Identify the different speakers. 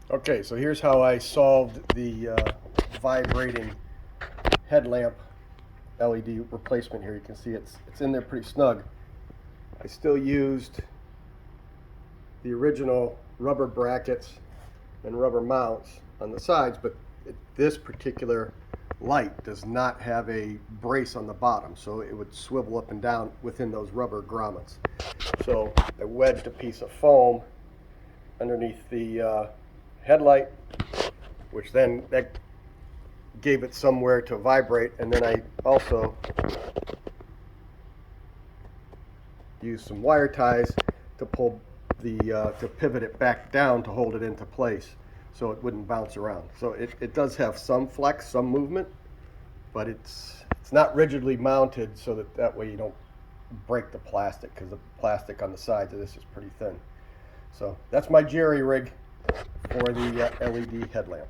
Speaker 1: Okay, so here's how I solved the vibrating headlamp LED replacement here. You can see it's in there pretty snug. I still used the original rubber brackets and rubber mounts on the sides, but this particular light does not have a brace on the bottom, so it would swivel up and down within those rubber grommets. So I wedged a piece of foam underneath the headlight, which then that gave it somewhere to vibrate, and then I also used some wire ties to pull to pivot it back down to hold it into place so it wouldn't bounce around. So it does have some flex, some movement, but it's not rigidly mounted so that way you don't break the plastic, because the plastic on the sides of this is pretty thin. So that's my jerry rig for the LED headlamp.